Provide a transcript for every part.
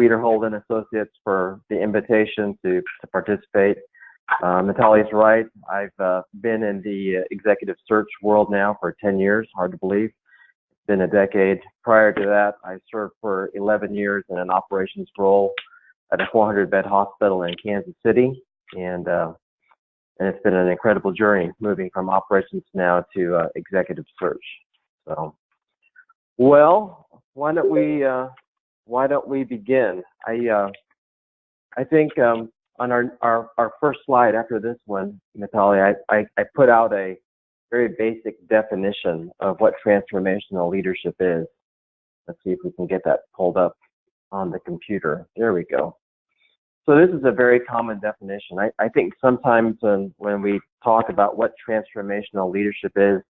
Holden Associates for the invitation to participate. Natalie's right. I've been in the executive search world now for 10 years, hard to believe. It's been a decade. Prior to that, I served for 11 years in an operations role at a 400-bed hospital in Kansas City, and it's been an incredible journey moving from operations now to executive search. So, well, why don't we begin? I think on our first slide after this one, Natalia, I put out a very basic definition of what transformational leadership is. Let's see if we can get that pulled up on the computer. There we go. So this is a very common definition. I think sometimes when we talk about what transformational leadership is,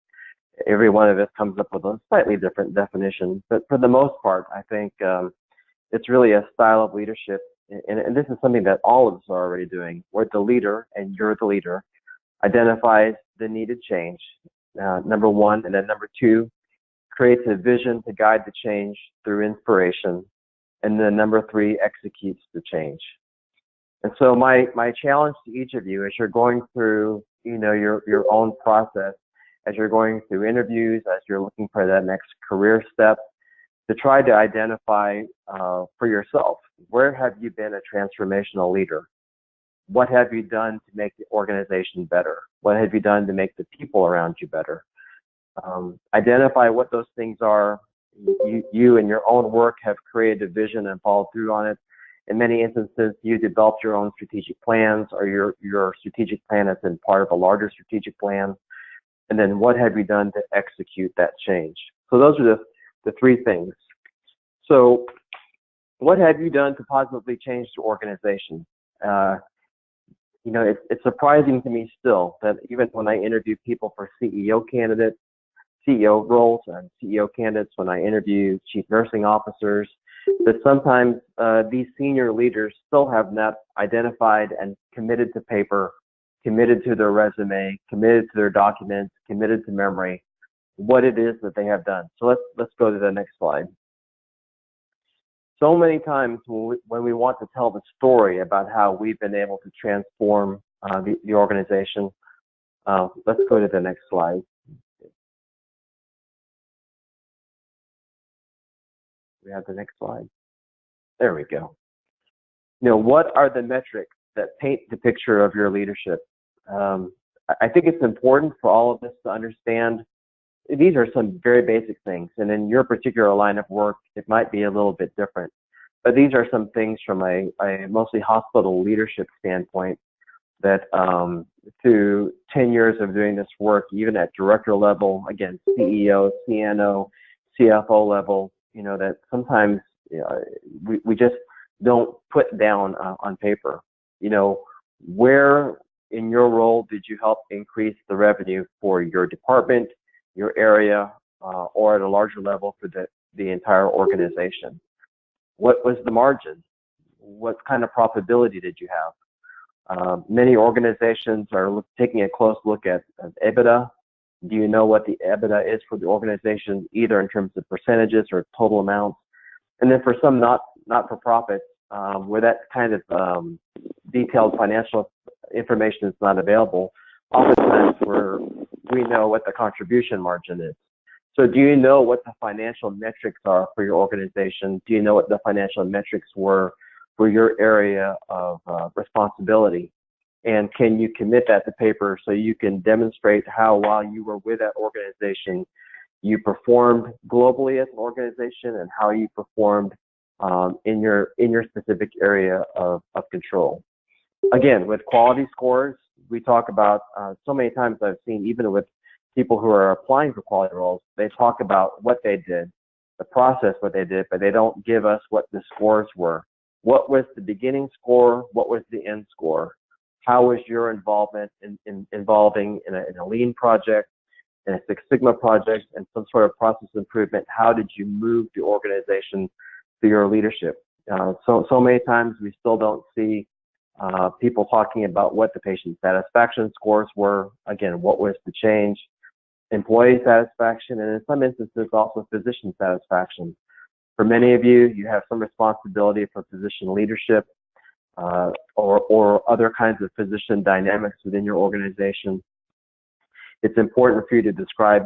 every one of us comes up with a slightly different definition. But for the most part, I think it's really a style of leadership. And this is something that all of us are already doing. We're the leader, and you're the leader. Identifies the needed change, number one. And then number two, creates a vision to guide the change through inspiration. And then number three, executes the change. And so my challenge to each of you as you're going through, your own process, as you're going through interviews, as you're looking for that next career step, to try to identify for yourself, where have you been a transformational leader? What have you done to make the organization better? What have you done to make the people around you better? Identify what those things are. You in your own work have created a vision and followed through on it. In many instances, you developed your own strategic plans, or your strategic plan has been part of a larger strategic plan. And then what have you done to execute that change? So those are the three things. So what have you done to positively change the organization? It's surprising to me still that even when I interview people for CEO roles and CEO candidates, when I interview chief nursing officers, that sometimes these senior leaders still have not identified and committed to paper, committed to their resume, committed to their documents, committed to memory, what it is that they have done. So let's go to the next slide. So many times when we want to tell the story about how we've been able to transform the organization, let's go to the next slide. We have the next slide. There we go. What are the metrics that paint the picture of your leadership? I think it's important for all of us to understand these are some very basic things, and in your particular line of work, it might be a little bit different. But these are some things from a mostly hospital leadership standpoint that through 10 years of doing this work, even at director level, again, CEO, CNO, CFO level, that sometimes we just don't put down on paper. Where in your role did you help increase the revenue for your department, your area, or at a larger level for the entire organization? What was the margin? What kind of profitability did you have? Many organizations are taking a close look at EBITDA. Do you know what the EBITDA is for the organization, either in terms of percentages or total amounts? And then for some not-for-profits, where that kind of detailed financial information is not available, oftentimes we know what the contribution margin is. So do you know what the financial metrics are for your organization? Do you know what the financial metrics were for your area of responsibility? And can you commit that to paper so you can demonstrate how, while you were with that organization, you performed globally as an organization and how you performed in your specific area of control? Again, with quality scores, we talk about so many times I've seen, even with people who are applying for quality roles, they talk about what they did, the process, what they did, but they don't give us what the scores were. What was the beginning score? What was the end score? How was your involvement involving in a lean project, in a Six Sigma project, and some sort of process improvement? How did you move the organization through your leadership? So many times we still don't see people talking about what the patient satisfaction scores were. Again, what was the change? Employee satisfaction, and in some instances also physician satisfaction. For many of you, you have some responsibility for position leadership or other kinds of position dynamics within your organization. It's important for you to describe,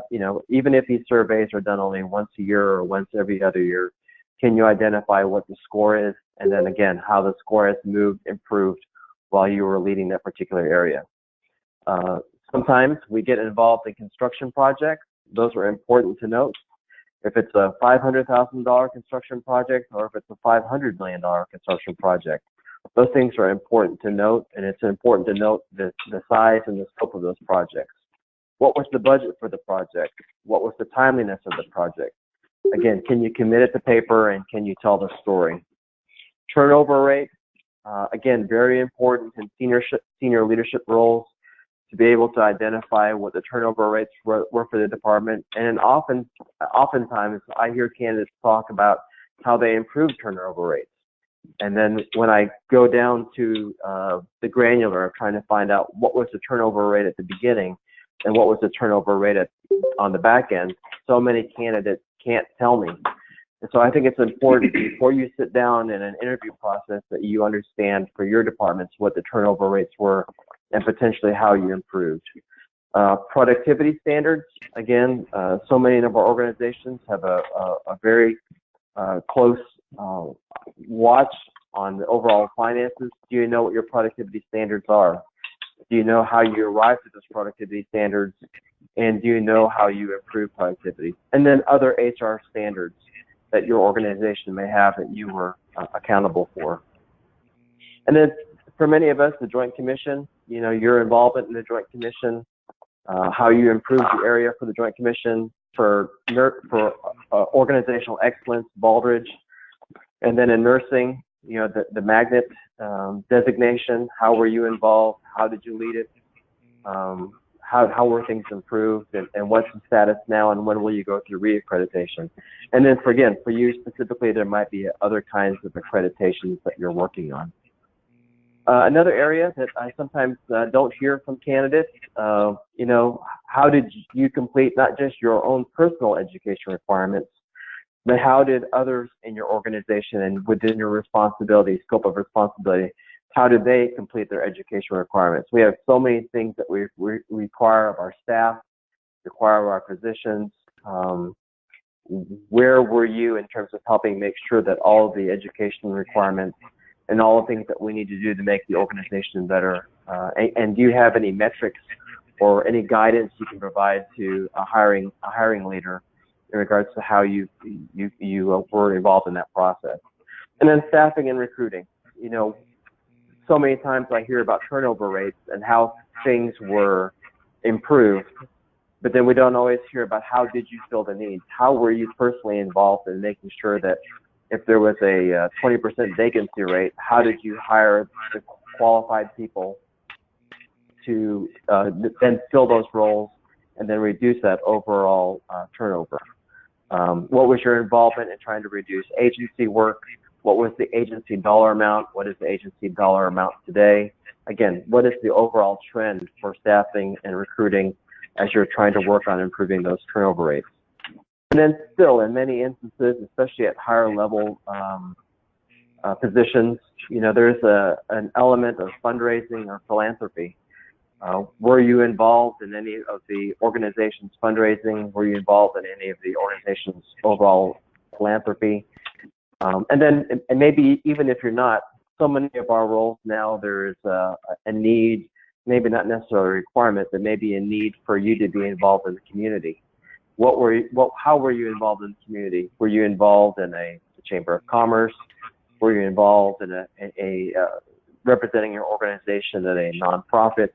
even if these surveys are done only once a year or once every other year, can you identify what the score is, and then again, how the score has improved while you were leading that particular area. Sometimes we get involved in construction projects. Those are important to note. If it's a $500,000 construction project or if it's a $500 million construction project, those things are important to note, and it's important to note the size and the scope of those projects. What was the budget for the project? What was the timeliness of the project? Again, can you commit it to paper, and can you tell the story? Turnover rate, again, very important in senior leadership roles to be able to identify what the turnover rates were for the department. And oftentimes I hear candidates talk about how they improved turnover rates. And then when I go down to the granular of trying to find out what was the turnover rate at the beginning and what was the turnover rate on the back end, so many candidates can't tell me. And so I think it's important before you sit down in an interview process that you understand for your departments what the turnover rates were and potentially how you improved. Productivity standards, again, so many of our organizations have a very close watch on the overall finances. Do you know what your productivity standards are? Do you know how you arrived at those productivity standards? And do you know how you improve productivity? And then other HR standards that your organization may have that you were accountable for. And then for many of us, the Joint Commission, your involvement in the Joint Commission, how you improved the area for the Joint Commission, for organizational excellence, Baldrige, and then in nursing, the magnet designation, how were you involved? How did you lead it? How were things improved, and what's the status now, and when will you go through reaccreditation? And then for you specifically, there might be other kinds of accreditations that you're working on. Another area that I sometimes don't hear from candidates, how did you complete not just your own personal education requirements, but how did others in your organization and within your scope of responsibility, how did they complete their education requirements? We have so many things that we require of our staff, require of our physicians. Where were you in terms of helping make sure that all of the education requirements and all the things that we need to do to make the organization better? And do you have any metrics or any guidance you can provide to a hiring leader in regards to how you were involved in that process? And then staffing and recruiting. So many times I hear about turnover rates and how things were improved, but then we don't always hear about how did you fill the needs? How were you personally involved in making sure that if there was a 20% vacancy rate, how did you hire the qualified people to then fill those roles and then reduce that overall turnover? What was your involvement in trying to reduce agency work? What was the agency dollar amount? What is the agency dollar amount today? Again, what is the overall trend for staffing and recruiting as you're trying to work on improving those turnover rates? And then still, in many instances, especially at higher level positions, there's an element of fundraising or philanthropy. Were you involved in any of the organization's fundraising? Were you involved in any of the organization's overall philanthropy? And maybe even if you're not, so many of our roles now, there is a need, maybe not necessarily a requirement, but maybe a need for you to be involved in the community. How were you involved in the community? Were you involved in a Chamber of Commerce? Were you involved in a representing your organization at a nonprofit?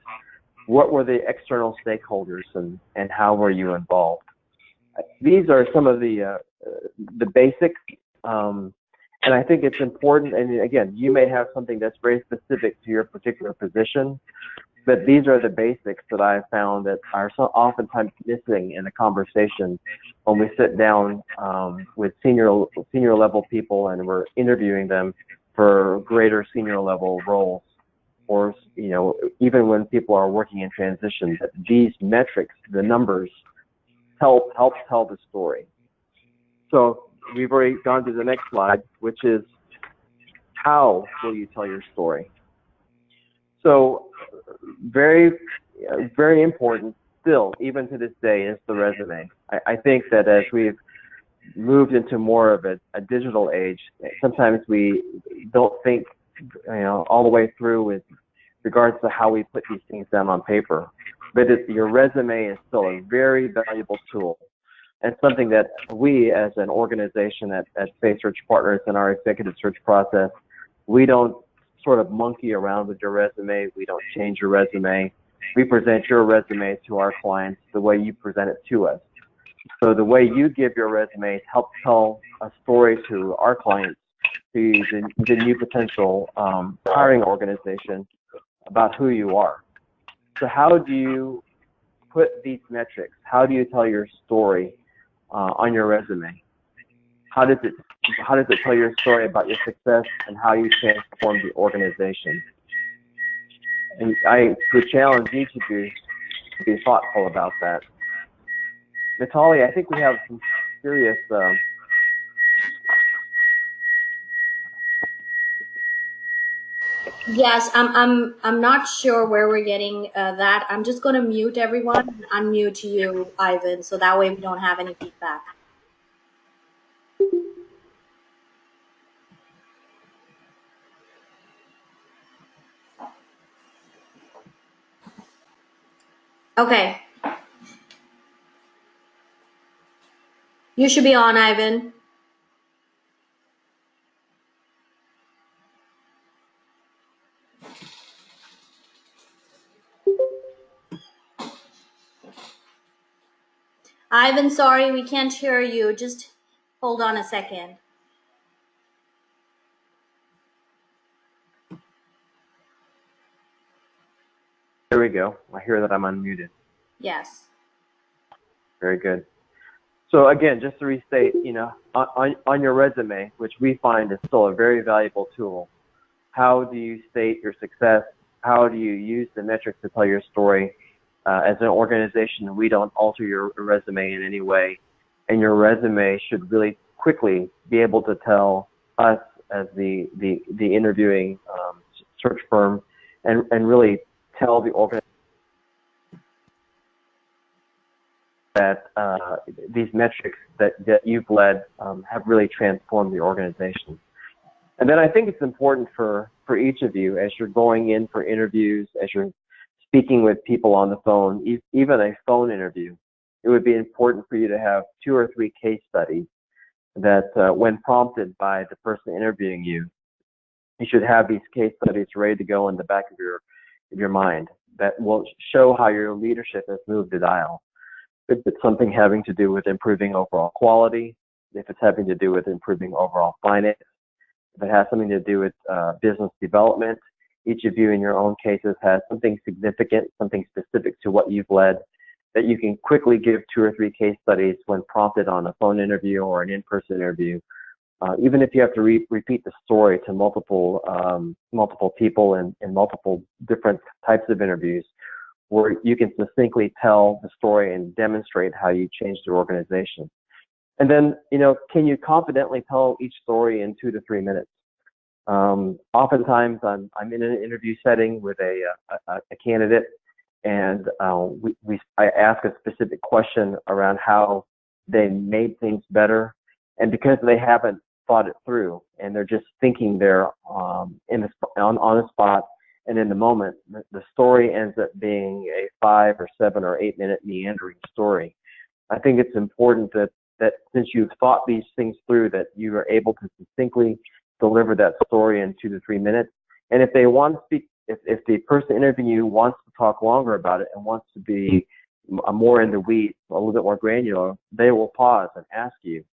What were the external stakeholders, and how were you involved? These are some of the basics. And I think it's important, and again, you may have something that's very specific to your particular position, but these are the basics that I've found that are so oftentimes missing in a conversation when we sit down with senior level people and we're interviewing them for greater senior level roles, or even when people are working in transition. That these metrics, the numbers, help tell the story. So we've already gone to the next slide, which is how will you tell your story? So very, very important still, even to this day, is the resume. I think that as we've moved into more of a digital age, sometimes we don't think, all the way through with regards to how we put these things down on paper. But your resume is still a very valuable tool, and something that we as an organization at FaithSearch Partners in our executive search process, we don't sort of monkey around with your resume. We don't change your resume. We present your resume to our clients the way you present it to us. So the way you give your resume helps tell a story to our clients, to the new potential hiring organization, about who you are. So how do you put these metrics? How do you tell your story on your resume? How does it tell your story about your success and how you transform the organization? And I would challenge each of you to be thoughtful about that. Natalie, I think we have some serious Yes, I'm not sure where we're getting that. I'm just going to mute everyone and unmute you, Ivan, so that way we don't have any feedback. Okay. You should be on, Ivan. Ivan, sorry, we can't hear you. Just hold on a second. There we go. I hear that I'm unmuted. Yes. Very good. So again, just to restate, on your resume, which we find is still a very valuable tool, how do you state your success? How do you use the metrics to tell your story? As an organization, we don't alter your resume in any way, and your resume should really quickly be able to tell us as the interviewing search firm, and really tell the organization that these metrics that you've led have really transformed the organization. And then I think it's important for each of you, as you're going in for interviews, as you're speaking with people on the phone, even a phone interview, it would be important for you to have 2 or 3 case studies that when prompted by the person interviewing you, you should have these case studies ready to go in the back of your mind that will show how your leadership has moved the dial. If it's something having to do with improving overall quality, if it's having to do with improving overall finance, if it has something to do with business development, each of you in your own cases has something significant, something specific to what you've led, that you can quickly give 2 or 3 case studies when prompted on a phone interview or an in-person interview. Even if you have to repeat the story to multiple people in multiple different types of interviews, where you can succinctly tell the story and demonstrate how you changed your organization. And then, can you confidently tell each story in 2 to 3 minutes? Oftentimes, I'm in an interview setting with a candidate, and I ask a specific question around how they made things better, and because they haven't thought it through and they're just thinking there on the spot and in the moment, the story ends up being a 5 or 7 or 8 minute meandering story. I think it's important that since you've thought these things through, that you are able to succinctly deliver that story in 2 to 3 minutes. And if they want to speak, if the person interviewing you wants to talk longer about it and wants to be more in the weeds, a little bit more granular, they will pause and ask you.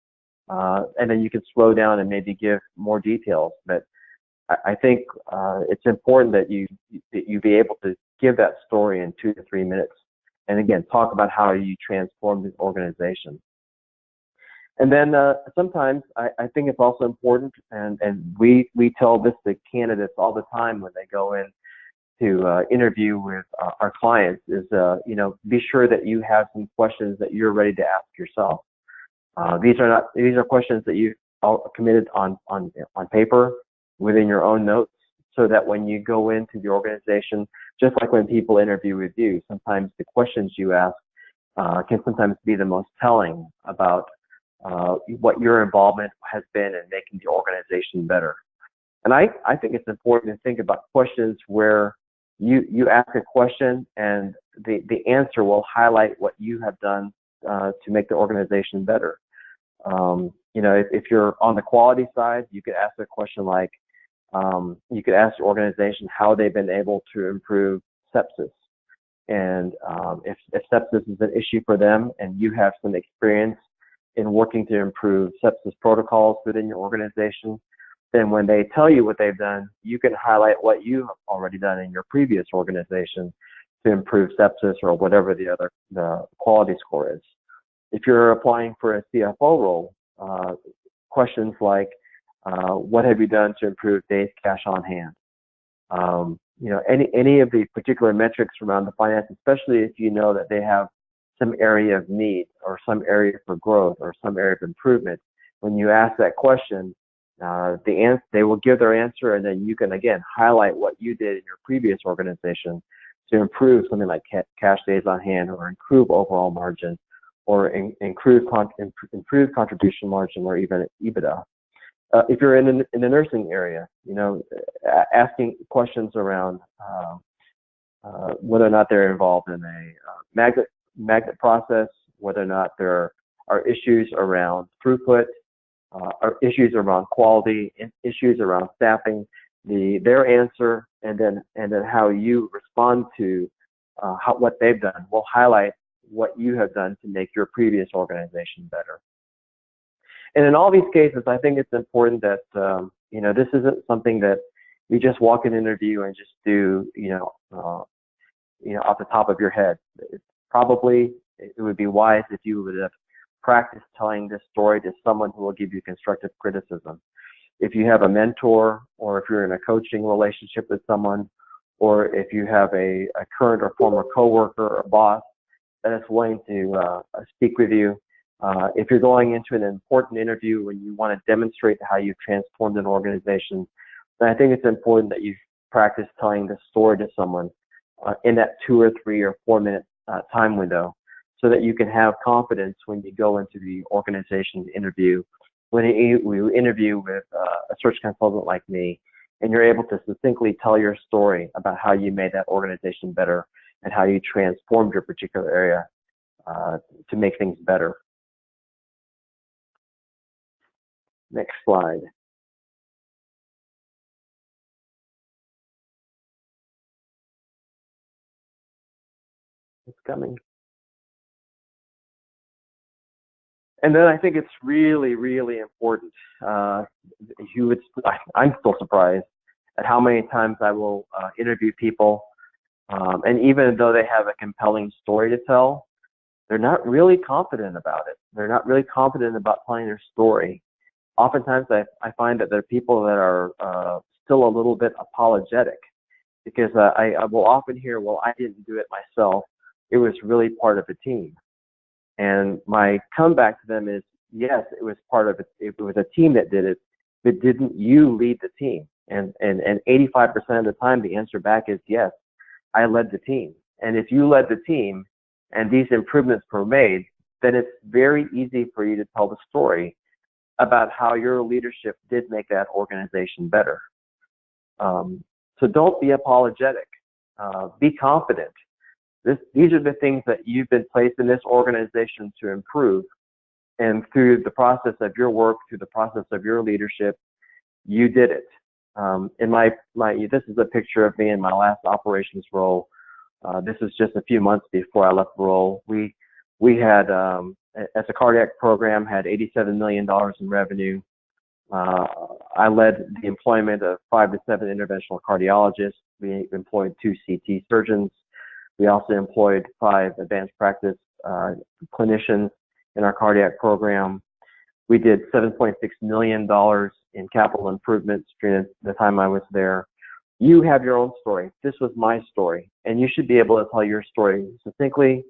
And then you can slow down and maybe give more details. But I think it's important that you be able to give that story in 2 to 3 minutes. And again, talk about how you transform the organization. And then sometimes I think it's also important, and we tell this to candidates all the time when they go in to interview with our clients, is be sure that you have some questions that you're ready to ask yourself. These are questions that you all committed on paper within your own notes, so that when you go into the organization, just like when people interview with you, sometimes the questions you ask can sometimes be the most telling about what your involvement has been in making the organization better. And I think it's important to think about questions where you ask a question and the answer will highlight what you have done to make the organization better. If you're on the quality side, you could ask a question like, you could ask the organization how they've been able to improve sepsis. And if sepsis is an issue for them and you have some experience in working to improve sepsis protocols within your organization, then when they tell you what they've done, you can highlight what you have already done in your previous organization to improve sepsis or whatever the quality score is. If you're applying for a CFO role, questions like, what have you done to improve days cash on hand? Any of the particular metrics around the finance, especially if you know that they have some area of need or some area for growth or some area of improvement. When you ask that question, they will give their answer, and then you can again highlight what you did in your previous organization to improve something like cash days on hand, or improve overall margin, or improve contribution margin, or even EBITDA. If you're in the nursing area, asking questions around whether or not they're involved in a magnet process, whether or not there are issues around throughput, or issues around quality, issues around staffing, their answer, and then how you respond to what they've done will highlight what you have done to make your previous organization better. And in all these cases, I think it's important that this isn't something that you just walk in an interview and just do off the top of your head. It would be wise if you would have practiced telling this story to someone who will give you constructive criticism. If you have a mentor, or if you're in a coaching relationship with someone, or if you have a current or former coworker or boss that is willing to speak with you. If you're going into an important interview when you want to demonstrate how you've transformed an organization, then I think it's important that you practice telling the story to someone in that 2 or 3 or 4 minute time window, so that you can have confidence when you go into the organization interview, when you interview with a search consultant like me, and you're able to succinctly tell your story about how you made that organization better and how you transformed your particular area to make things better. Next slide. It's coming. And then I think it's really, really important. I'm still surprised at how many times I will interview people, and even though they have a compelling story to tell, they're not really confident about it. They're not really confident about telling their story. Oftentimes I find that there are people that are still a little bit apologetic, because I will often hear, well, I didn't do it myself. It was really part of a team. And my comeback to them is, yes, it was part of it. It was a team that did it, but didn't you lead the team? And 85% of the time, the answer back is yes, I led the team. And if you led the team and these improvements were made, then it's very easy for you to tell the story about how your leadership did make that organization better. So don't be apologetic. Be confident. These are the things that you've been placed in this organization to improve. And through the process of your work, through the process of your leadership, you did it. This is a picture of me in my last operations role. This is just a few months before I left the role. We had, as a cardiac program, had $87 million in revenue. I led the employment of 5 to 7 interventional cardiologists. We employed 2 CT surgeons. We also employed 5 advanced practice clinicians in our cardiac program. We did $7.6 million in capital improvements during the time I was there. You have your own story. This was my story, and you should be able to tell your story succinctly,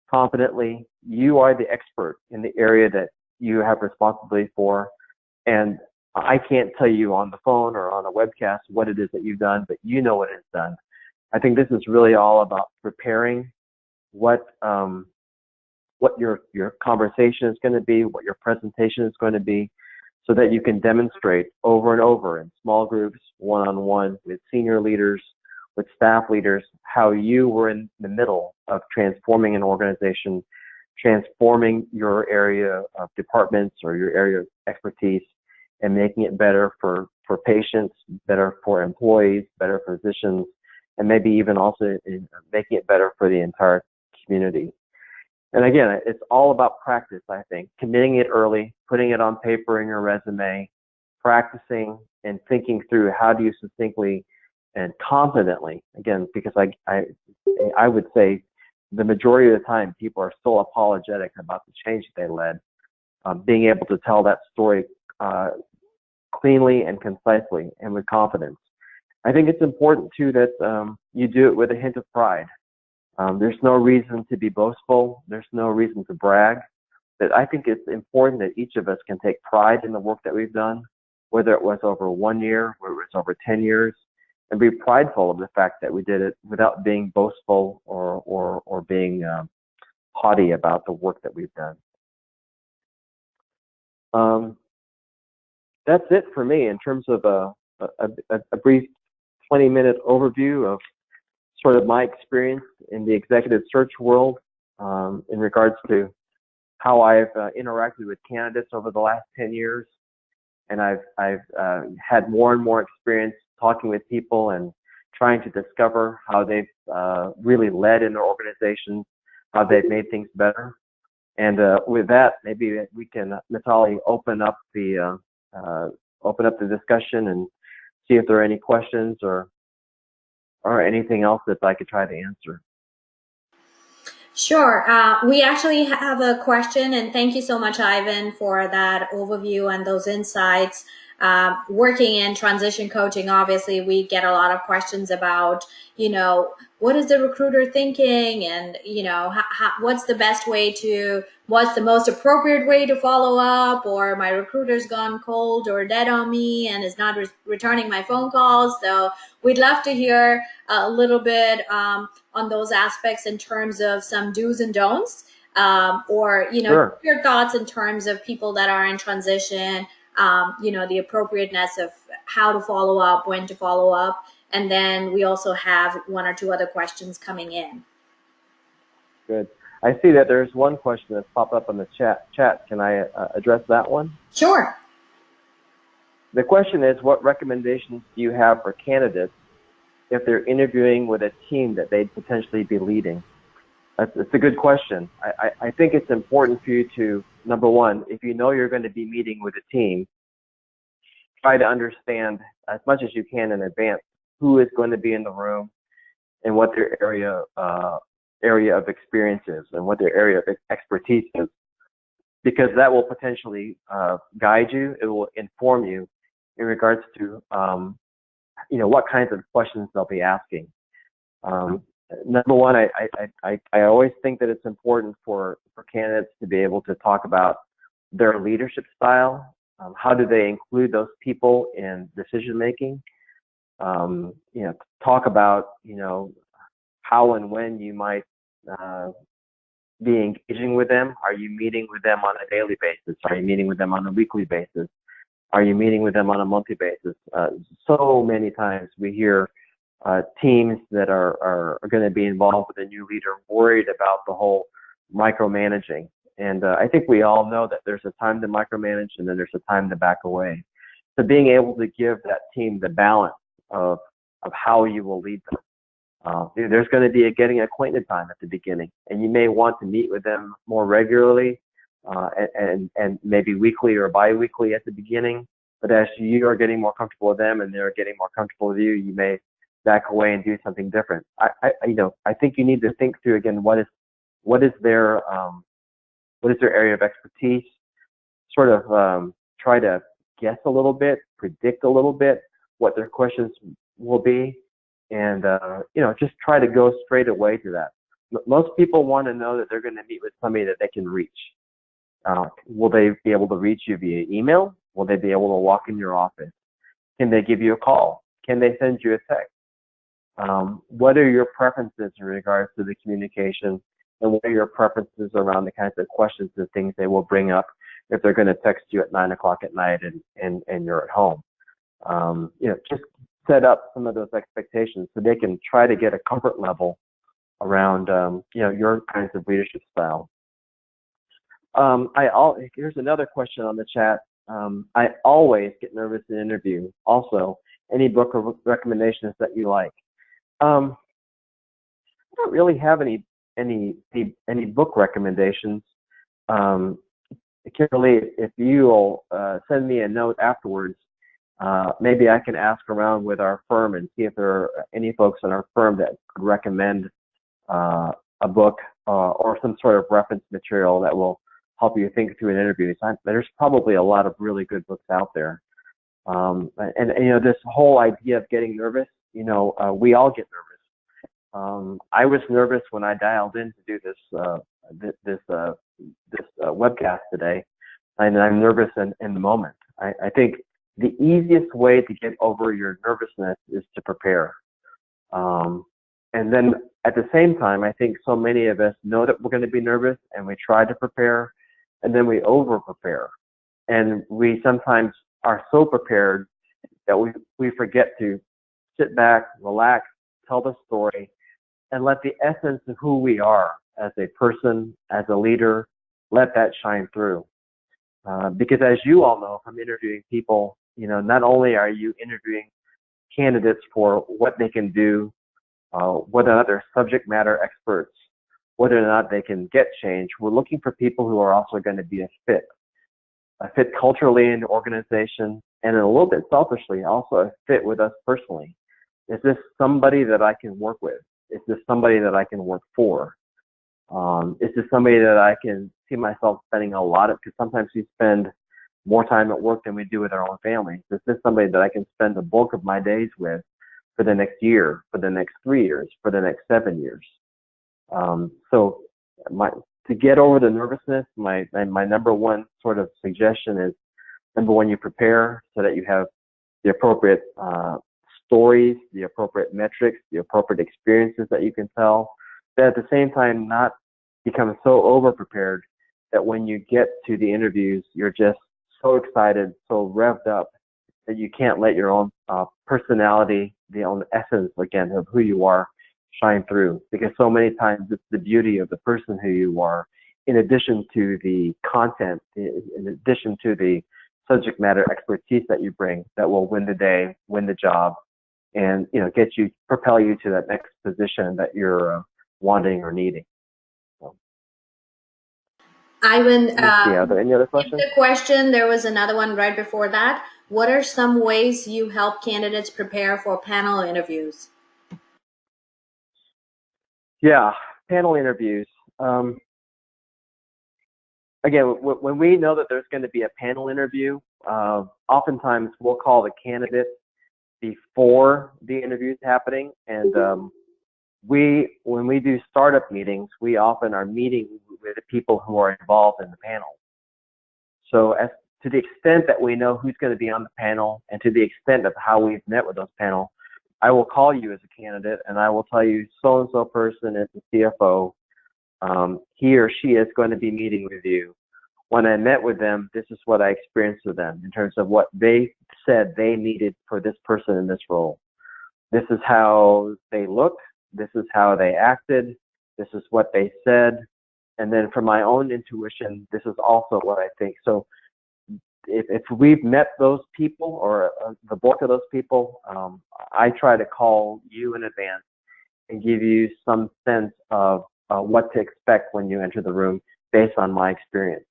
confidently. You are the expert in the area that you have responsibility for. And I can't tell you on the phone or on a webcast what it is that you've done, but you know what it's done. I think this is really all about preparing what your conversation is going to be, what your presentation is going to be, so that you can demonstrate over and over in small groups, one-on-one, with senior leaders, with staff leaders, how you were in the middle of transforming an organization, transforming your area of departments or your area of expertise, and making it better for patients, better for employees, better for physicians, and maybe even also in making it better for the entire community. And again, it's all about practice, I think. Committing it early, putting it on paper in your resume, practicing and thinking through how do you succinctly and confidently, again, because I would say the majority of the time people are still apologetic about the change that they led. Being able to tell that story cleanly and concisely and with confidence. I think it's important too that you do it with a hint of pride. There's no reason to be boastful. There's no reason to brag. But I think it's important that each of us can take pride in the work that we've done, whether it was over 1 year, whether it was over 10 years, and be prideful of the fact that we did it without being boastful or being haughty about the work that we've done. That's it for me in terms of a brief 20-minute overview of sort of my experience in the executive search world in regards to how I've interacted with candidates over the last 10 years. And I've had more and more experience talking with people and trying to discover how they've really led in their organizations, how they've made things better. And with that, maybe we can, Natalie, open up the discussion and see if there are any questions or anything else that I could try to answer. Sure. We actually have a question, and thank you so much, Ivan, for that overview and those insights. Working in transition coaching, obviously, we get a lot of questions about, what is the recruiter thinking, and, what's the best way what's the most appropriate way to follow up, or my recruiter's gone cold or dead on me and is not returning my phone calls. So we'd love to hear a little bit on those aspects in terms of some do's and don'ts, or, Sure. your thoughts in terms of people that are in transition, the appropriateness of how to follow up, when to follow up. And then we also have one or two other questions coming in. Good. I see that there's one question that's popped up on the chat. Can I address that one? Sure. The question is, what recommendations do you have for candidates if they're interviewing with a team that they'd potentially be leading? It's a good question. I think it's important for you to, number one, if you know you're going to be meeting with a team, try to understand as much as you can in advance who is going to be in the room and what their area of experience is and what their area of expertise is, because that will potentially guide you. It will inform you in regards to what kinds of questions they'll be asking. Number one, I always think that it's important for candidates to be able to talk about their leadership style. How do they include those people in decision making? Talk about how and when you might be engaging with them. Are you meeting with them on a daily basis? Are you meeting with them on a weekly basis? Are you meeting with them on a monthly basis? So many times we hear teams that are going to be involved with a new leader worried about the whole micromanaging. And I think we all know that there's a time to micromanage and then there's a time to back away. So being able to give that team the balance of how you will lead them. There's going to be a getting acquainted time at the beginning, and you may want to meet with them more regularly and maybe weekly or bi-weekly at the beginning. But as you are getting more comfortable with them and they're getting more comfortable with you, you may back away and do something different. I think you need to think through again what is their area of expertise. Sort of try to guess a little bit, predict a little bit what their questions will be, and just try to go straight away to that. Most people want to know that they're going to meet with somebody that they can reach. Will they be able to reach you via email? Will they be able to walk in your office? Can they give you a call? Can they send you a text? What are your preferences in regards to the communication, and what are your preferences around the kinds of questions and things they will bring up if they're going to text you at 9 o'clock at night and you're at home? Just set up some of those expectations so they can try to get a comfort level around, your kinds of leadership style. Here's another question on the chat. I always get nervous in an interview. Also, any book or recommendations that you like? I don't really have any book recommendations. Kimberly, if you'll send me a note afterwards, maybe I can ask around with our firm and see if there are any folks in our firm that could recommend a book or some sort of reference material that will help you think through an interview. There's probably a lot of really good books out there. This whole idea of getting nervous, we all get nervous. I was nervous when I dialed in to do this webcast today, and I'm nervous in the moment. I think the easiest way to get over your nervousness is to prepare. And then at the same time, I think so many of us know that we're going to be nervous, and we try to prepare, and then we over prepare. And we sometimes are so prepared that we forget to sit back, relax, tell the story, and let the essence of who we are as a person, as a leader, let that shine through. Because as you all know from interviewing people, not only are you interviewing candidates for what they can do, whether or not they're subject matter experts, whether or not they can get change, we're looking for people who are also going to be a fit culturally in the organization, and a little bit selfishly also a fit with us personally. Is this somebody that I can work with? Is this somebody that I can work for? Is this somebody that I can see myself spending a lot of, because sometimes we spend more time at work than we do with our own families. Is this somebody that I can spend the bulk of my days with for the next year, for the next 3 years, for the next 7 years? To get over the nervousness, my number one sort of suggestion is, number one, you prepare so that you have the appropriate stories, the appropriate metrics, the appropriate experiences that you can tell, but at the same time not become so over prepared that when you get to the interviews, you're just so excited, so revved up that you can't let your own personality, the own essence, again, of who you are shine through. Because so many times it's the beauty of the person who you are, in addition to the content, in addition to the subject matter expertise that you bring, that will win the day, win the job, and propel you to that next position that you're wanting or needing. Ivan, are there any other questions? The question, there was another one right before that. What are some ways you help candidates prepare for panel interviews? Yeah, panel interviews. Again, when we know that there's going to be a panel interview, oftentimes we'll call the candidate before the interview is happening. And when we do startup meetings, we often are meeting with the people who are involved in the panel. So to the extent that we know who's going to be on the panel, and to the extent of how we've met with those panel, I will call you as a candidate and I will tell you, so-and-so person is the CFO. He or she is going to be meeting with you. When I met with them, this is what I experienced with them in terms of what they said they needed for this person in this role. This is how they looked. This is how they acted. This is what they said. And then from my own intuition, this is also what I think. So if we've met those people, or the bulk of those people, I try to call you in advance and give you some sense of what to expect when you enter the room based on my experience.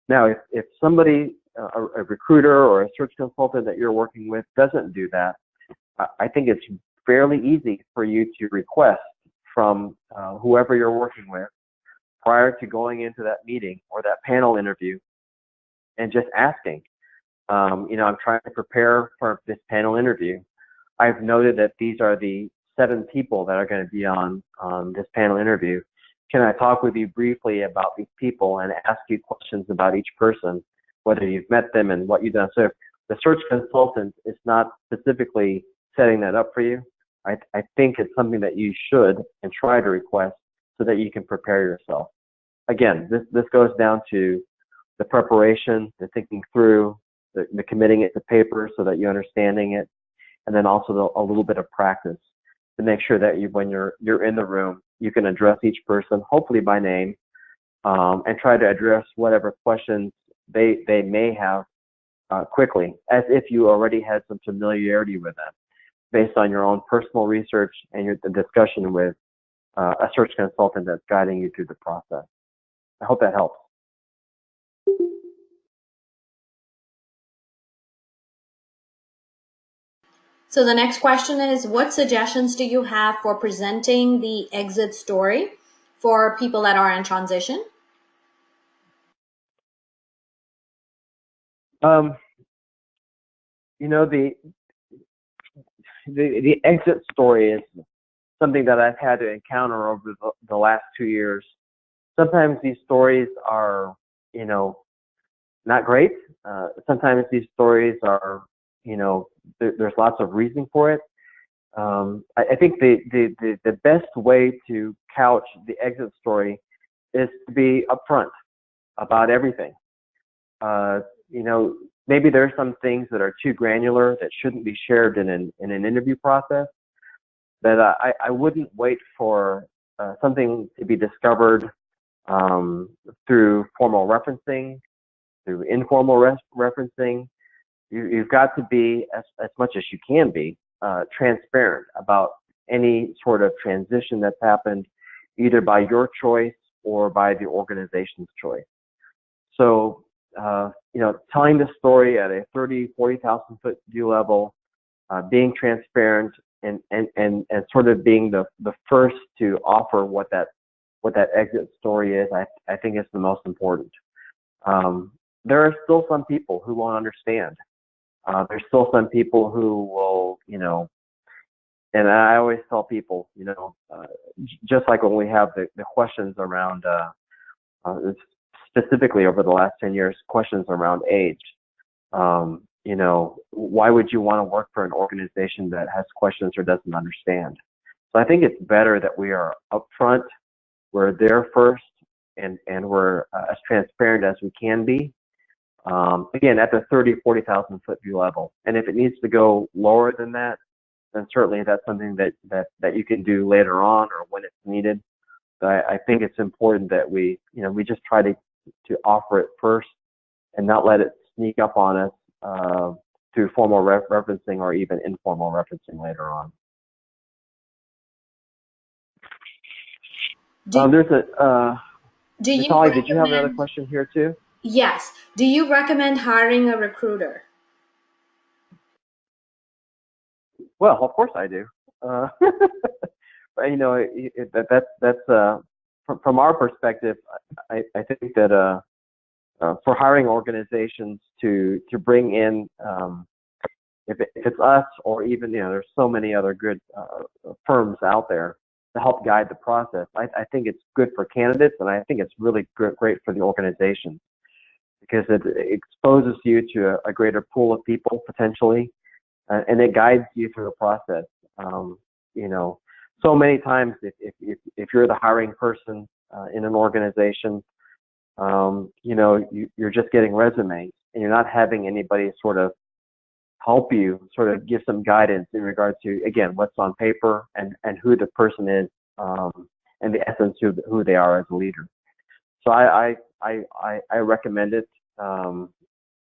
Now, if somebody, a recruiter or a search consultant that you're working with doesn't do that, I think it's fairly easy for you to request from whoever you're working with prior to going into that meeting or that panel interview, and just asking, I'm trying to prepare for this panel interview. I've noted that these are the 7 people that are going to be on this panel interview. can I talk with you briefly about these people and ask you questions about each person, whether you've met them and what you've done. So if the search consultant is not specifically setting that up for you, I think it's something that you should and try to request so that you can prepare yourself. Again, this goes down to the preparation, the thinking through, the committing it to paper so that you're understanding it, and then also a little bit of practice to make sure that when you're in the room, you can address each person, hopefully by name, and try to address whatever questions they may have quickly, as if you already had some familiarity with them, based on your own personal research and the discussion with a search consultant that's guiding you through the process. I hope that helps. So the next question is, what suggestions do you have for presenting the exit story for people that are in transition? You know, the exit story is something that I've had to encounter over the last 2 years. Sometimes these stories are, you know, not great. Sometimes these stories are, you know, there's lots of reason for it. I think the best way to couch the exit story is to be upfront about everything. You know, maybe there are some things that are too granular that shouldn't be shared in an interview process. That I wouldn't wait for something to be discovered through formal referencing, through informal referencing. You've got to be, as much as you can be, transparent about any sort of transition that's happened, either by your choice or by the organization's choice. So, you know, telling the story at a 30, 40,000 foot view level, being transparent, and sort of being the first to offer what that exit story is, I think is the most important. There are still some people who won't understand. There's still some people who will, you know, and I always tell people, you know, just like when we have the questions around, specifically over the last 10 years, questions around age. You know, why would you want to work for an organization that has questions or doesn't understand? So I think it's better that we are upfront, we're there first, and we're as transparent as we can be. Again, at the 30, 40,000 foot view level. And if it needs to go lower than that, then certainly that's something that you can do later on or when it's needed. But I think it's important that we just try to offer it first and not let it sneak up on us through formal referencing or even informal referencing later on. Natalie, did you have another question here too? Yes. Do you recommend hiring a recruiter? Well, of course I do. But, you know, that's from our perspective, I think that for hiring organizations to bring in, if it's us or even, you know, there's so many other good firms out there to help guide the process. I think it's good for candidates, and I think it's really great for the organization because it exposes you to a greater pool of people potentially, and it guides you through the process. You know, so many times if you're the hiring person in an organization, you know, you're just getting resumes and you're not having anybody sort of help you sort of give some guidance in regard to, again, what's on paper and who the person is, and the essence of who they are as a leader. So I recommend it,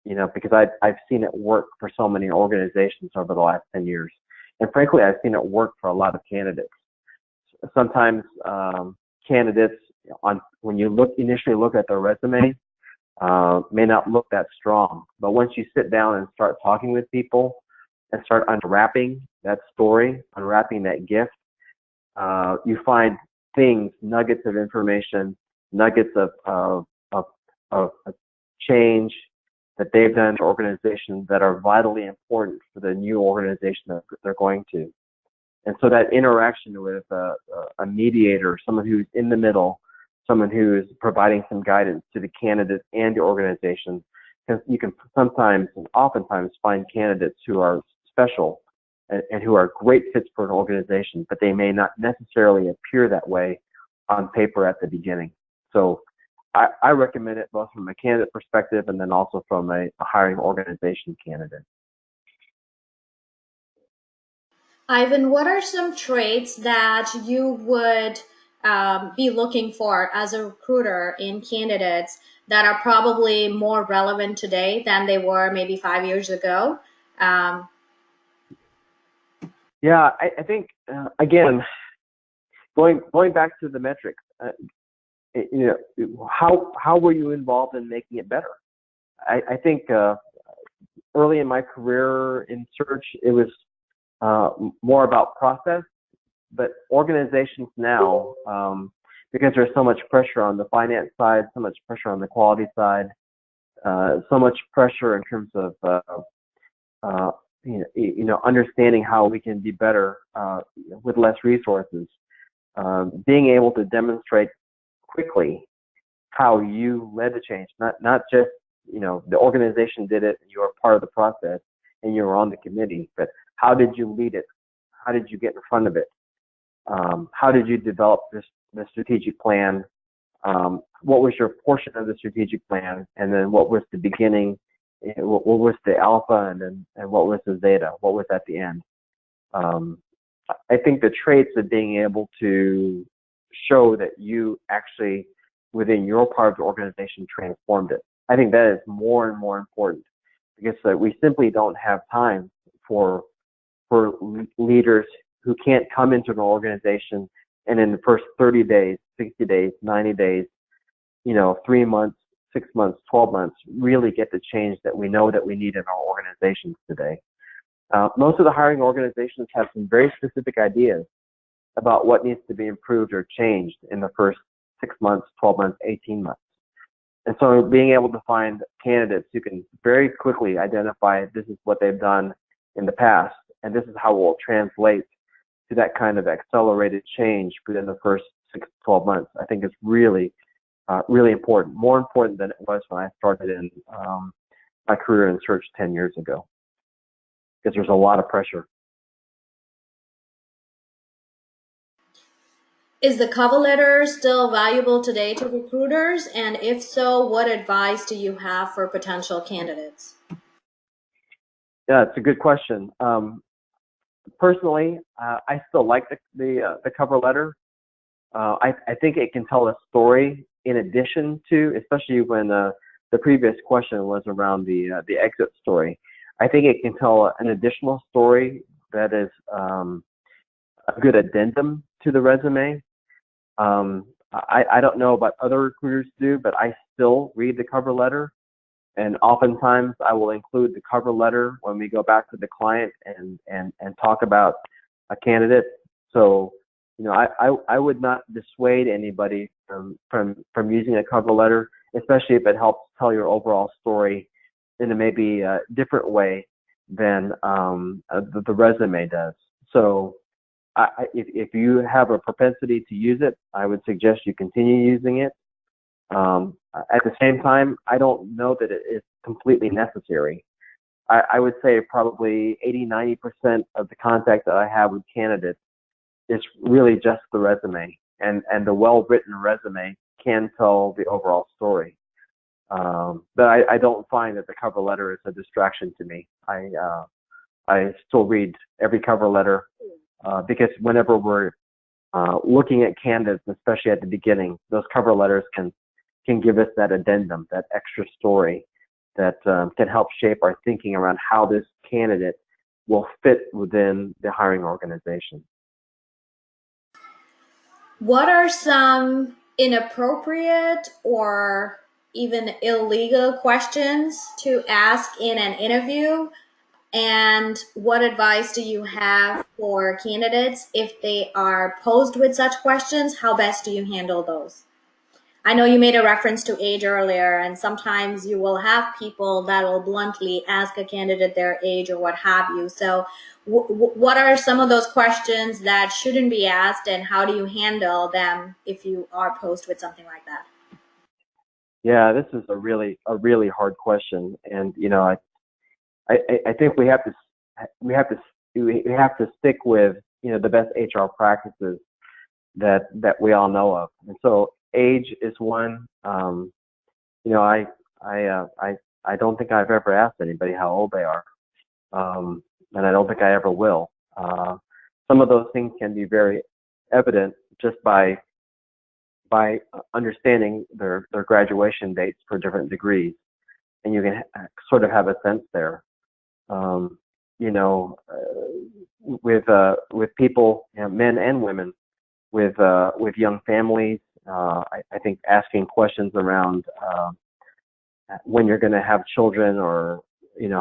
you know, because I've seen it work for so many organizations over the last 10 years. And frankly, I've seen it work for a lot of candidates. Sometimes candidates, when you initially look at their resume, may not look that strong. But once you sit down and start talking with people and start unwrapping that story, unwrapping that gift, you find things, nuggets of information, nuggets of change that they've done to organizations that are vitally important for the new organization that they're going to. And so that interaction with a mediator, someone who's in the middle, someone who is providing some guidance to the candidate and the organization, because you can sometimes and oftentimes find candidates who are special and who are great fits for an organization, but they may not necessarily appear that way on paper at the beginning. So I recommend it both from a candidate perspective and then also from a hiring organization candidate. Ivan, what are some traits that you would be looking for as a recruiter in candidates that are probably more relevant today than they were maybe 5 years ago? Yeah, I think, again, going back to the metrics, how were you involved in making it better? I think early in my career in search, it was more about process, but organizations now, because there's so much pressure on the finance side, so much pressure on the quality side, so much pressure in terms of understanding how we can be better with less resources, being able to demonstrate quickly how you led the change, not just the organization did it, you were part of the process and you were on the committee, but how did you lead it? How did you get in front of it? How did you develop the strategic plan? What was your portion of the strategic plan? And then what was the beginning? What was the alpha? And what was the zeta? What was at the end? I think the traits of being able to show that you actually, within your part of the organization, transformed it. I think that is more and more important, because we simply don't have time for leaders who can't come into an organization and in the first 30 days, 60 days, 90 days, 3 months, 6 months, 12 months, really get the change that we know that we need in our organizations today. Most of the hiring organizations have some very specific ideas about what needs to be improved or changed in the first 6 months, 12 months, 18 months. And so being able to find candidates who can very quickly identify this is what they've done in the past, and this is how it will translate to that kind of accelerated change within the first 6 to 12 months, I think is really, really important. More important than it was when I started in my career in search 10 years ago, because there's a lot of pressure. Is the cover letter still valuable today to recruiters? And if so, what advice do you have for potential candidates? Yeah, it's a good question. Personally, I still like the cover letter. I think it can tell a story in addition to, especially when the previous question was around the exit story. I think it can tell an additional story that is a good addendum to the resume. I don't know about other recruiters do, but I still read the cover letter. And oftentimes I will include the cover letter when we go back to the client and talk about a candidate. So, I would not dissuade anybody from using a cover letter, especially if it helps tell your overall story in a maybe different way than the resume does. So if you have a propensity to use it, I would suggest you continue using it. At the same time, I don't know that it is completely necessary. I would say probably 80–90% of the contact that I have with candidates is really just the resume, and the well-written resume can tell the overall story. But I don't find that the cover letter is a distraction to me. I still read every cover letter because whenever we're looking at candidates, especially at the beginning, those cover letters can give us that addendum, that extra story that can help shape our thinking around how this candidate will fit within the hiring organization. What are some inappropriate or even illegal questions to ask in an interview? And what advice do you have for candidates if they are posed with such questions? How best do you handle those? I know you made a reference to age earlier, and sometimes you will have people that will bluntly ask a candidate their age or what have you. So what are some of those questions that shouldn't be asked, and how do you handle them if you are posed with something like that? Yeah, this is a really hard question, and I think we have to stick with the best HR practices that we all know of. And so age is one. I I don't think I've ever asked anybody how old they are, and I don't think I ever will. Some of those things can be very evident just by understanding their graduation dates for different degrees, and you can sort of have a sense there. Um, with people, men and women, with young families, I think asking questions around when you're going to have children, or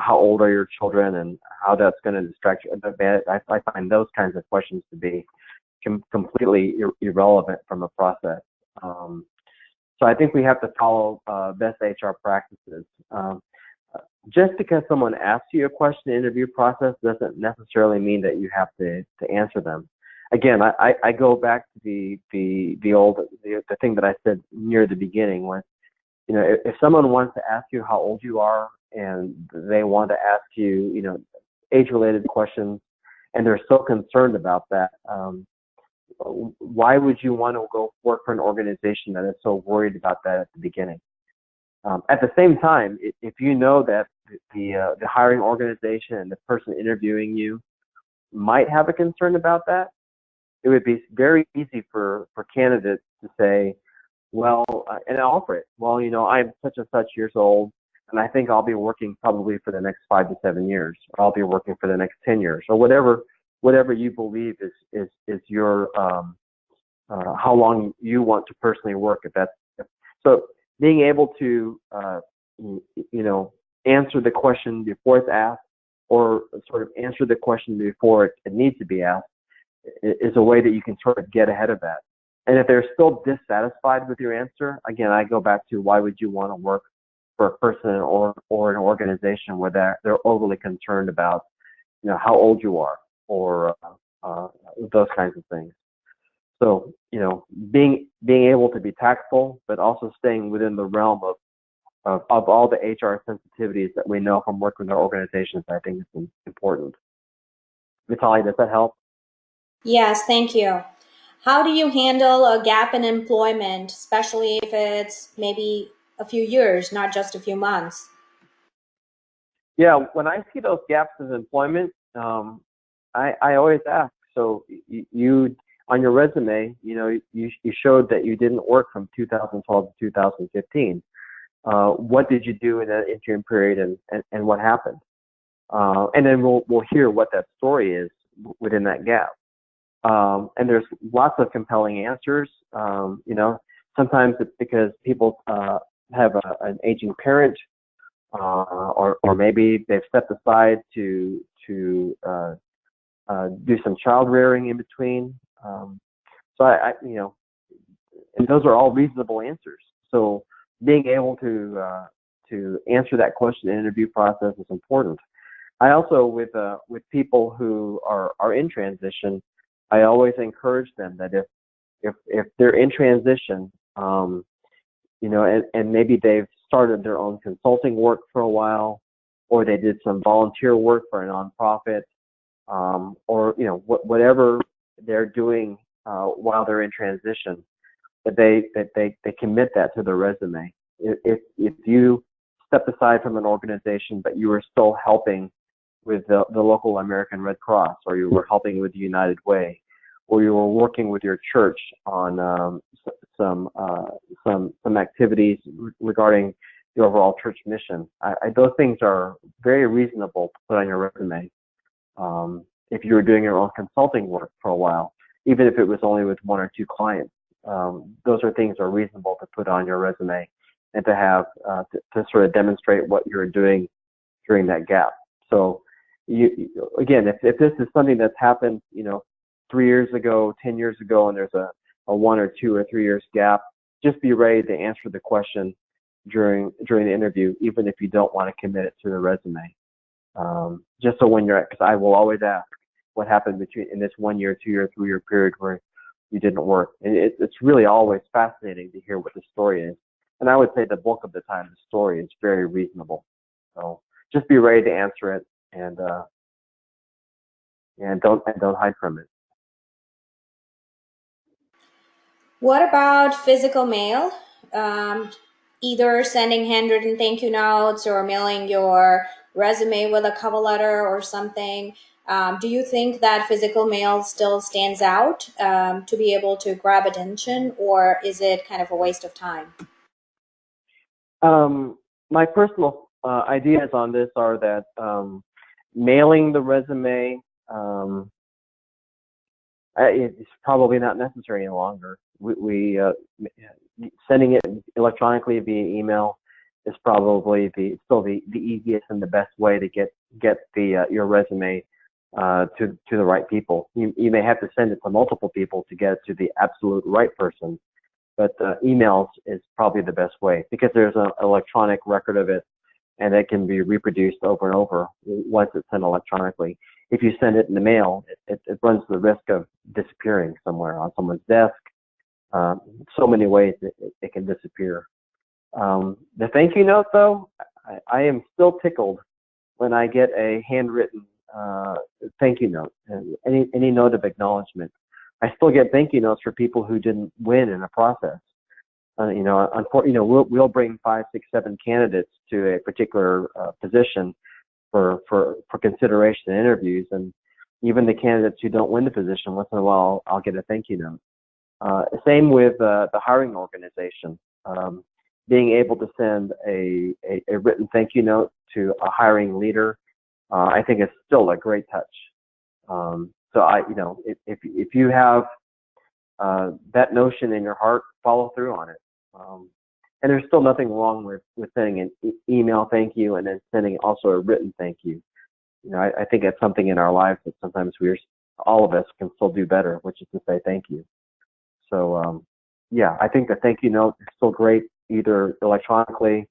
how old are your children, and how that's going to distract you. I find those kinds of questions to be completely irrelevant from a process. So I think we have to follow best HR practices. Just because someone asks you a question in the interview process doesn't necessarily mean that you have to answer them. Again, I go back to the thing that I said near the beginning, when if someone wants to ask you how old you are, and they want to ask you age-related questions, and they're so concerned about that, why would you want to go work for an organization that is so worried about that at the beginning? At the same time, if you know that the hiring organization and the person interviewing you might have a concern about that, it would be very easy for candidates to say, well, and offer it. Well, I'm such and such years old, and I think I'll be working probably for the next 5 to 7 years, or I'll be working for the next 10 years, or whatever you believe is your how long you want to personally work. So, being able to answer the question before it's asked, or sort of answer the question before it needs to be asked, is a way that you can sort of get ahead of that. And if they're still dissatisfied with your answer, again, I go back to, why would you want to work for a person or an organization where they're overly concerned about how old you are, or those kinds of things. So being able to be tactful, but also staying within the realm of all the HR sensitivities that we know from working with our organizations, I think is important. Vitaly, does that help? Yes, thank you. How do you handle a gap in employment, especially if it's maybe a few years, not just a few months? Yeah, when I see those gaps in employment, I always ask. So you on your resume, you showed that you didn't work from 2012 to 2015. What did you do in that interim period, and what happened? And then we'll hear what that story is within that gap. And there's lots of compelling answers. Sometimes it's because people have an aging parent, or maybe they've stepped aside to do some child rearing in between. So and those are all reasonable answers. So being able to answer that question in the interview process is important. I also, with people who are in transition, I always encourage them that if they're in transition, and maybe they've started their own consulting work for a while, or they did some volunteer work for a nonprofit, or whatever they're doing while they're in transition, that they commit that to their resume. If you stepped aside from an organization, but you were still helping with the local American Red Cross, or you were helping with the United Way, or you were working with your church on some activities regarding the overall church mission, those things are very reasonable to put on your resume. If you were doing your own consulting work for a while, even if it was only with 1 or 2 clients, those are things that are reasonable to put on your resume, and to have to sort of demonstrate what you're doing during that gap. So again, if this is something that's happened 3 years ago, 10 years ago, and there's a 1 or 2 or 3 years gap, just be ready to answer the question during the interview, even if you don't want to commit it to the resume. Just so when because I will always ask, what happened in this 1 year, 2 year, 3 year period where you didn't work. And it's really always fascinating to hear what the story is. And I would say the bulk of the time the story is very reasonable. So just be ready to answer it, and don't hide from it. What about physical mail? Either sending handwritten thank you notes or mailing your resume with a cover letter or something. Do you think that physical mail still stands out to be able to grab attention, or is it kind of a waste of time? My personal ideas on this are that mailing the resume it's probably not necessary any longer. Sending it electronically via email is probably still the easiest and the best way to get your resume to the right people. You may have to send it to multiple people to get it to the absolute right person, but emails is probably the best way because there's an electronic record of it, and it can be reproduced over and over once it's sent electronically. If you send it in the mail, it runs the risk of disappearing somewhere on someone's desk. So many ways it can disappear. The thank you note, though, I am still tickled when I get a handwritten thank you note, any note of acknowledgement. I still get thank you notes for people who didn't win in a process. We'll bring 5, 6, 7 candidates to a particular position for consideration in interviews, and even the candidates who don't win the position, once in a while I'll get a thank you note. Same with the hiring organization. Being able to send a written thank you note to a hiring leader, I think is still a great touch. If you have that notion in your heart, follow through on it. And there's still nothing wrong with sending an email thank you and then sending also a written thank you. I think it's something in our lives that sometimes all of us can still do better, which is to say thank you. So I think the thank you note is still great, either electronically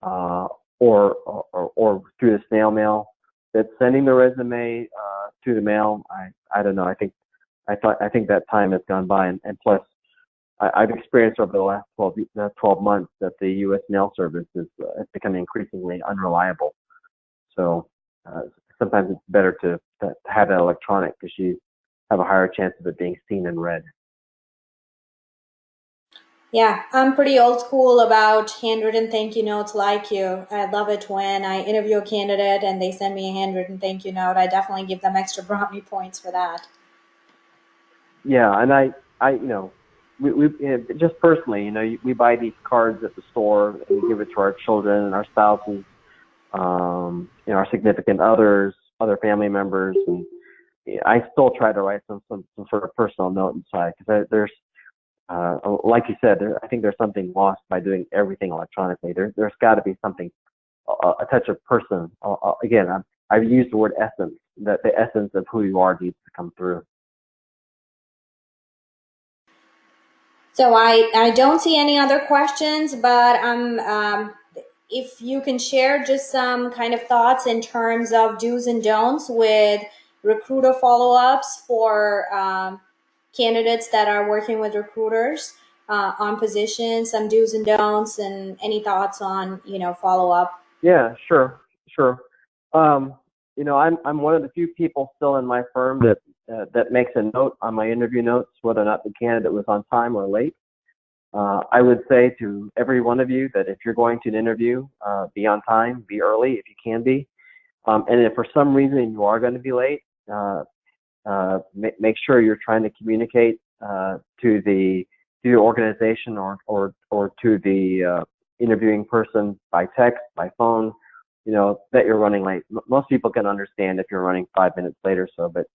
or through the snail mail. That sending the resume through the mail, I don't know. I think that time has gone by, and plus I've experienced over the last 12 months that the U.S. mail service is becoming increasingly unreliable. So sometimes it's better to have it electronic because you have a higher chance of it being seen and read. Yeah, I'm pretty old school about handwritten thank you notes like you. I love it when I interview a candidate and they send me a handwritten thank you note. I definitely give them extra brownie points for that. Yeah, and we just personally, we buy these cards at the store and we give it to our children and our spouses, our significant others, other family members, and I still try to write some sort of personal note inside because there's, like you said, I think there's something lost by doing everything electronically. There's got to be something, a touch of person. Again, I've used the word essence. That the essence of who you are needs to come through. So I don't see any other questions, but if you can share just some kind of thoughts in terms of do's and don'ts with recruiter follow-ups for candidates that are working with recruiters on positions, some do's and don'ts, and any thoughts on follow-up. Yeah, sure. I'm one of the few people still in my firm that makes a note on my interview notes whether or not the candidate was on time or late. I would say to every one of you that if you're going to an interview, be on time, be early if you can be. And if for some reason you are going to be late, make sure you're trying to communicate to your organization or to the interviewing person by text, by phone, that you're running late. Most people can understand if you're running 5 minutes late or so, but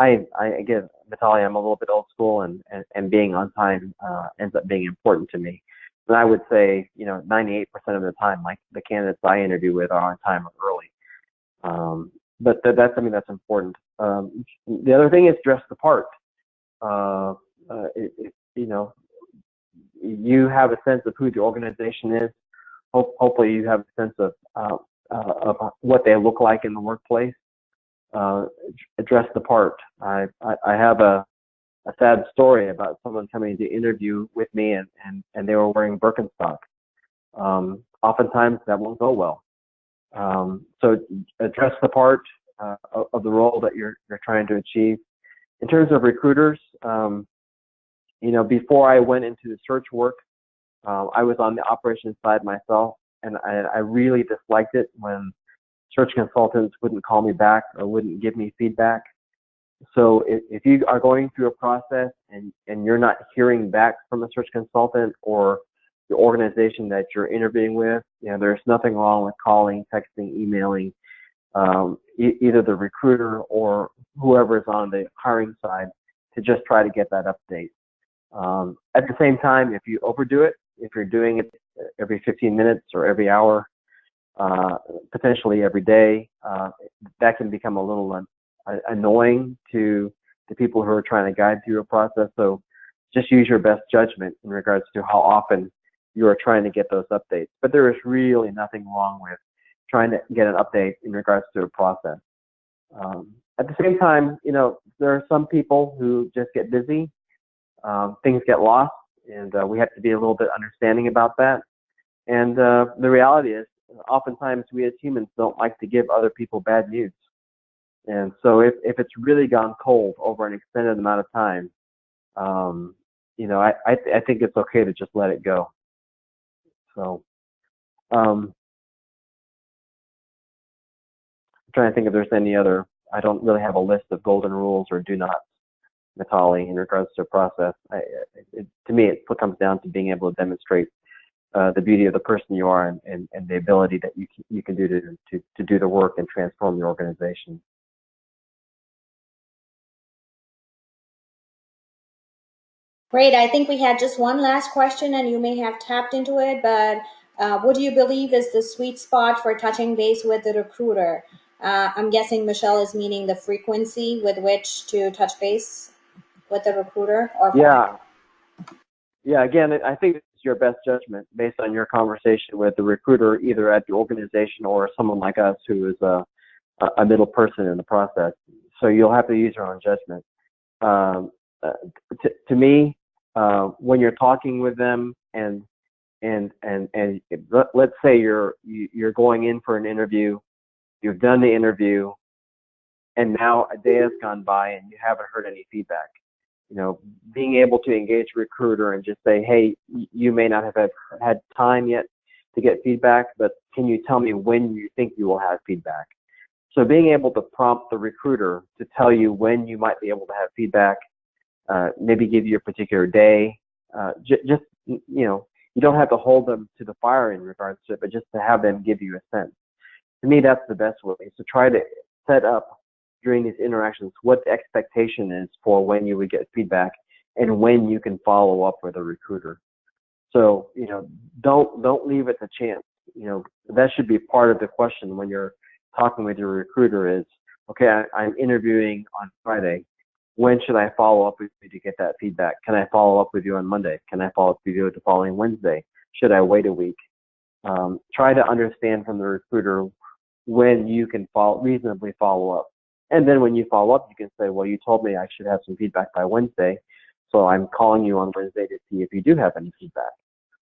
again, Natalia, I'm a little bit old school, and being on time ends up being important to me. And I would say, 98% of the time, like the candidates I interview with are on time or early. But that's something that's important. The other thing is dress the part. You have a sense of who the organization is. Hopefully you have a sense of what they look like in the workplace. dress the part. I have a sad story about someone coming to interview with me and they were wearing Birkenstock. Oftentimes that won't go well. So dress the part of the role that you're trying to achieve. In terms of recruiters, before I went into the search work, I was on the operations side myself, and I really disliked it when search consultants wouldn't call me back or wouldn't give me feedback. So if you are going through a process and you're not hearing back from a search consultant or the organization that you're interviewing with, there's nothing wrong with calling, texting, emailing, either the recruiter or whoever is on the hiring side to just try to get that update. At the same time, if you overdo it, if you're doing it every 15 minutes or every hour, potentially every day, that can become a little annoying to the people who are trying to guide through a process. So just use your best judgment in regards to how often you are trying to get those updates. But there is really nothing wrong with trying to get an update in regards to a process. At the same time, there are some people who just get busy. Things get lost, and we have to be a little bit understanding about that. And the reality is, oftentimes we as humans don't like to give other people bad news. And so if it's really gone cold over an extended amount of time, I think it's okay to just let it go. So I'm trying to think if there's any other. I don't really have a list of golden rules or do nots, Natalie, in regards to a process. To me, it comes down to being able to demonstrate the beauty of the person you are and the ability that you can do to do the work and transform your organization. Great. I think we had just one last question, and you may have tapped into it, but what do you believe is the sweet spot for touching base with the recruiter? I'm guessing Michelle is meaning the frequency with which to touch base with the recruiter. Yeah. Again, I think it's your best judgment based on your conversation with the recruiter, either at the organization or someone like us who is a middle person in the process. So you'll have to use your own judgment. To me, when you're talking with them and let's say you're going in for an interview, you've done the interview, and now a day has gone by and you haven't heard any feedback. Being able to engage a recruiter and just say, hey, you may not have had time yet to get feedback, but can you tell me when you think you will have feedback? So being able to prompt the recruiter to tell you when you might be able to have feedback, maybe give you a particular day, you don't have to hold them to the fire in regards to it, but just to have them give you a sense. To me, that's the best way, is to try to set up during these interactions what the expectation is for when you would get feedback and when you can follow up with a recruiter. So, don't leave it to chance. That should be part of the question when you're talking with your recruiter is, okay, I'm interviewing on Friday. When should I follow up with you to get that feedback? Can I follow up with you on Monday? Can I follow up with you the following Wednesday? Should I wait a week? Try to understand from the recruiter when you can reasonably follow up. And then when you follow up, you can say, well, you told me I should have some feedback by Wednesday, so I'm calling you on Wednesday to see if you do have any feedback.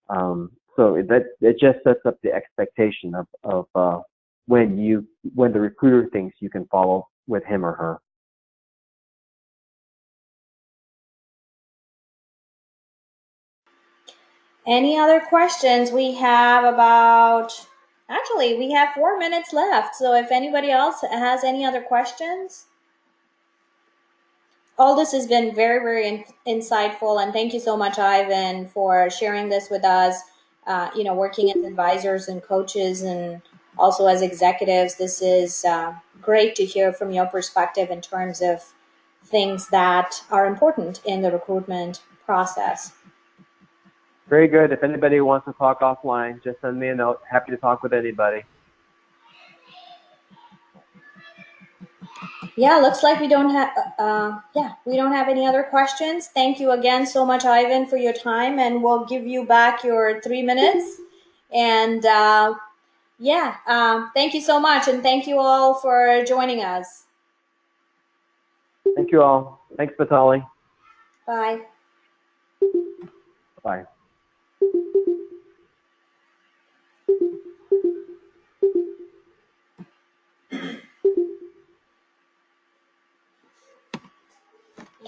So it just sets up the expectation of when the recruiter thinks you can follow with him or her. Any other questions? We have 4 minutes left. So if anybody else has any other questions. All this has been very, very insightful. And thank you so much, Ivan, for sharing this with us. Working as advisors and coaches and also as executives, this is great to hear from your perspective in terms of things that are important in the recruitment process. Very good. If anybody wants to talk offline, just send me a note. Happy to talk with anybody. Yeah, looks like we don't have any other questions. Thank you again so much, Ivan, for your time, and we'll give you back your 3 minutes. And thank you so much, and thank you all for joining us. Thank you all. Thanks, Vitali. Bye. Bye.